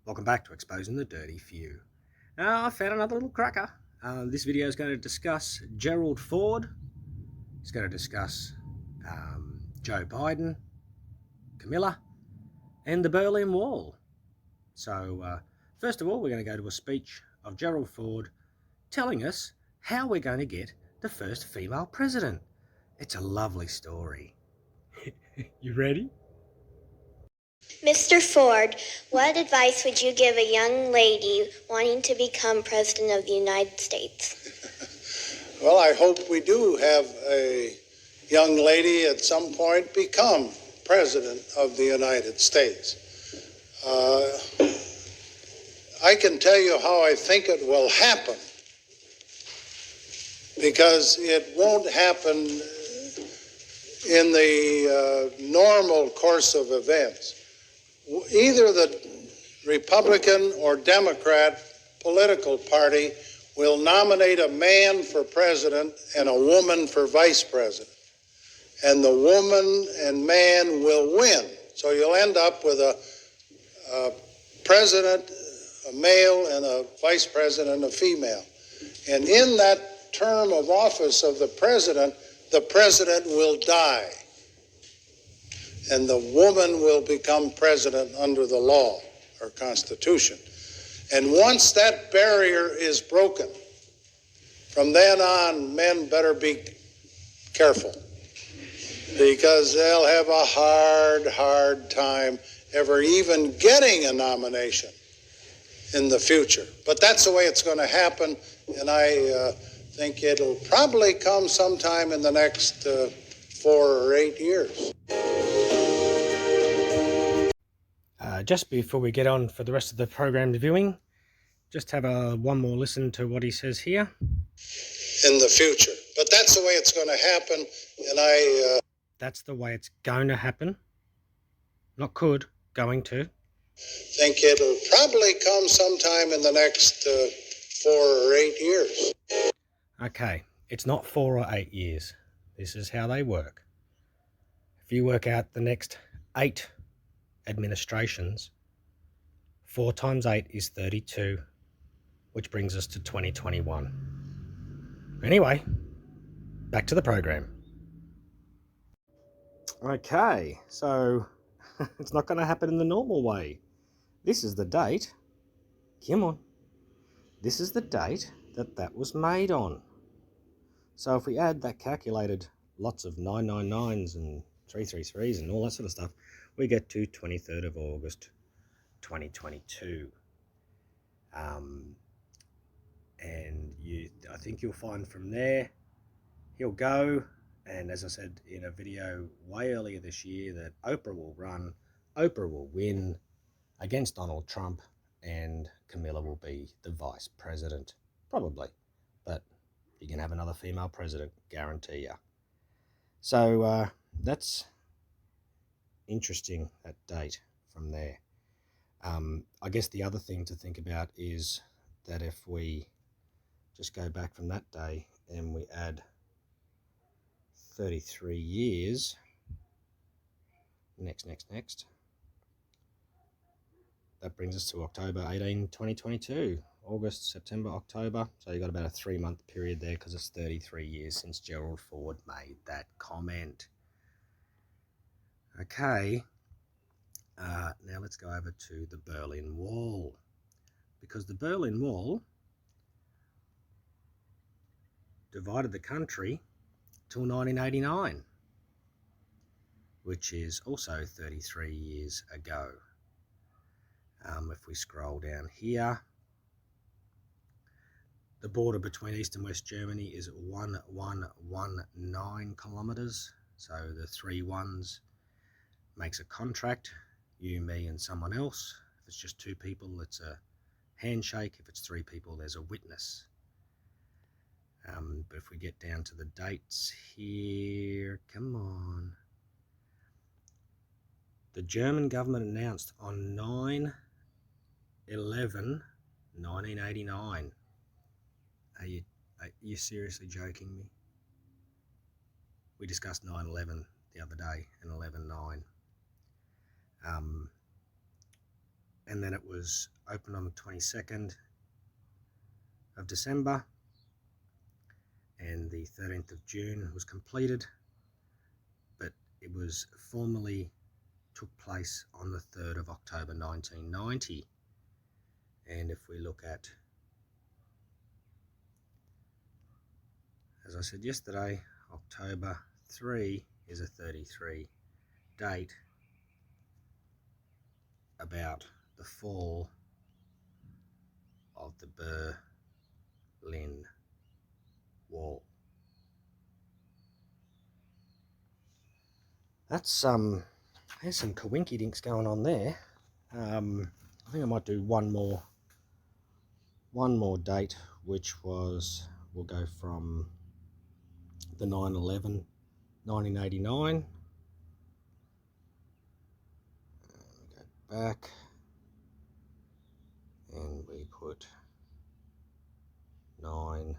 Welcome back to Exposing the Dirty Few. Now, I found another little cracker. This video is going to discuss Gerald Ford. It's going to discuss Joe Biden, Camilla, and the Berlin Wall. So, first of all, we're going to go to a speech of Gerald Ford telling us how we're going to get the first female president. It's a lovely story. You ready? Mr. Ford, what advice would you give a young lady wanting to become President of the United States? Well, I hope we do have a young lady at some point become President of the United States. I can tell you how I think it will happen, because it won't happen in the normal course of events. Either the Republican or Democrat political party will nominate a man for president and a woman for vice president. And the woman and man will win. So you'll end up with a president, a male, and a vice president, a female. And in that term of office of the president will die. And the woman will become president under the law or constitution. And once that barrier is broken, from then on, men better be careful, because they'll have a hard time ever even getting a nomination in the future. But that's the way it's going to happen, and I think it'll probably come sometime in the next 4 or 8 years. Just before we get on for the rest of the programmed viewing, just have one more listen to what he says here. In the future. But that's the way it's going to happen, and That's the way it's going to happen. Not could, going to. Think it'll probably come sometime in the next 4 or 8 years. Okay, it's not 4 or 8 years. This is how they work. If you work out the next 8 administrations, 4 times 8 is 32, which brings us to 2021. Anyway, back to the program. Okay, so it's not going to happen in the normal way. This is the date. Come on. This is the date that was made on. So if we add that calculated lots of 999s and 333s and all that sort of stuff, we get to 23rd of August 2022. And I think you'll find from there he'll go, and as I said in a video way earlier this year, that Oprah will run, Oprah will win against Donald Trump, and Camilla will be the vice president, probably, but you can have another female president, guarantee ya. So that's interesting, that date from there. I guess the other thing to think about is that if we just go back from that day and we add 33 years, next, that brings us to October 18, 2022, August, September, October. So you've got about a 3-month period there, because it's 33 years since Gerald Ford made that comment. Okay, now let's go over to the Berlin Wall, because the Berlin Wall divided the country till 1989, which is also 33 years ago. If we scroll down here, the border between East and West Germany is 1119 kilometers. So the 3 ones makes a contract, you, me, and someone else. If it's just 2 people, it's a handshake. If it's 3 people, there's a witness. But if we get down to the dates here, come on. The German government announced on 9/11/1989. Are you seriously joking me? We discussed 9/11 the other day and 11/9. and then it was opened on the 22nd of December, and the 13th of June was completed, but it was formally took place on the 3rd of October 1990. And if we look at, as I said yesterday, October 3 is a 33 date about the fall of the Berlin Wall. That's there's some coinky dinks going on there. I think I might do one more date, which was, we'll go from the 9/11 1989. Go back and we put 9/11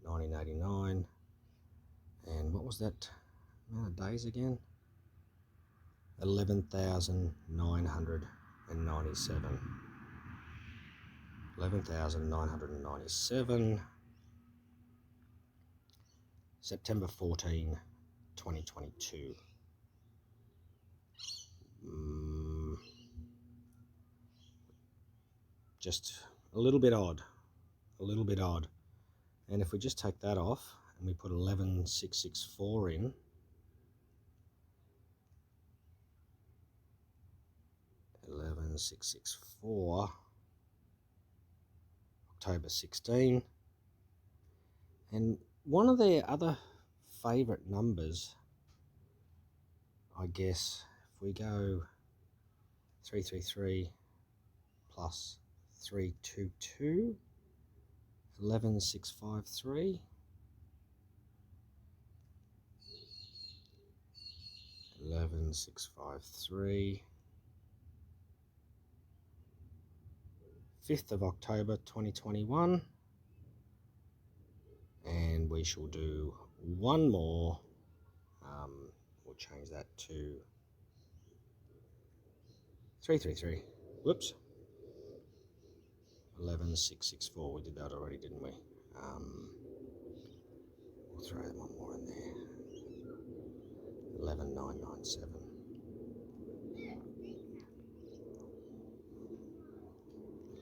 1989, and what was that amount of days again? 11,997. 11,997. September 14, 2022. Just a little bit odd. And if we just take that off and we put 11,664 in, October 16. And one of their other favourite numbers, I guess, if we go 333 plus 322, 11,653. 11,653. 5th of October 2021, and we shall do one more. We'll change that to 333. Whoops. 11,664. We did that already, didn't we? We'll throw one more in there. 11,997.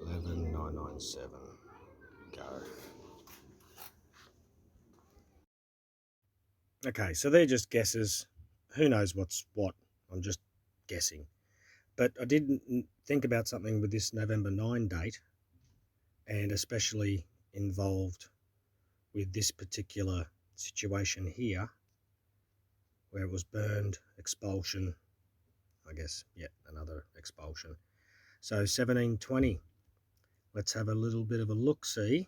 11,997. Go. Okay, so they're just guesses. Who knows what's what? I'm just guessing. But I did think about something with this November 9 date, and especially involved with this particular situation here, where it was burned, expulsion, I guess, yet another expulsion. So 1720, let's have a little bit of a look-see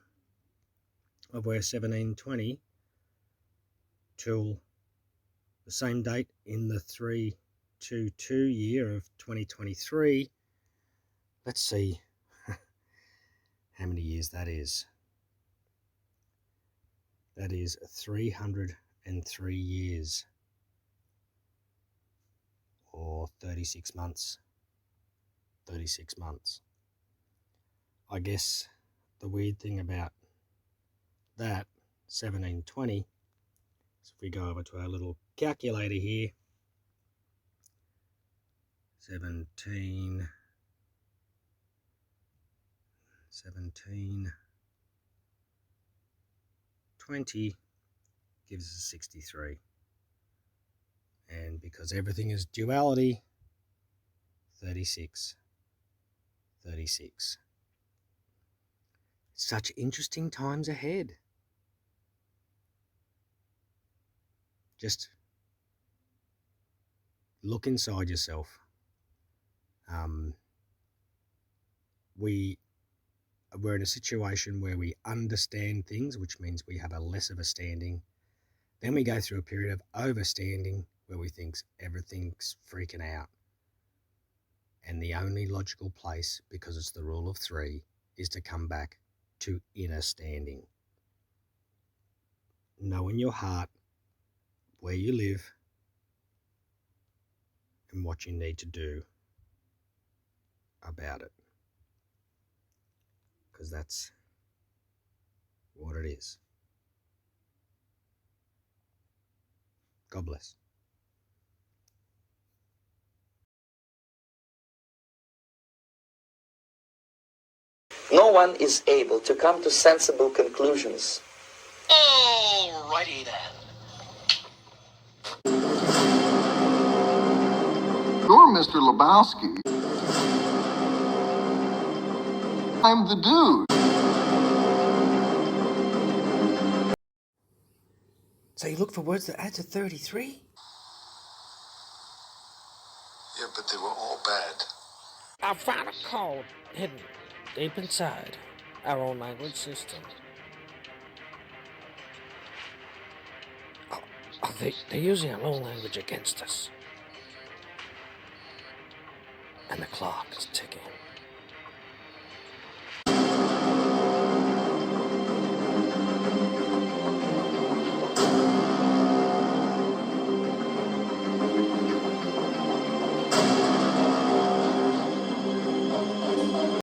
of where 1720 till the same date in the 322 year of 2023. Let's see how many years that is. That is 303 years, or 36 months. 36 months. I guess the weird thing about that, 1720, so if we go over to our little calculator here, 17, 20 gives us 63. And because everything is duality, 36. Such interesting times ahead. Just look inside yourself. We're in a situation where we understand things, which means we have a less of a standing. Then we go through a period of overstanding where we think everything's freaking out. And the only logical place, because it's the rule of three, is to come back to inner standing. Know in your heart where you live and what you need to do about it. Because that's what it is. God bless. No one is able to come to sensible conclusions. Alrighty then. You're Mr. Lebowski. I'm the dude. So you look for words that add to 33? Yeah, but they were all bad. I found a code hidden deep inside our own language system. They're using our own language against us. And the clock is ticking.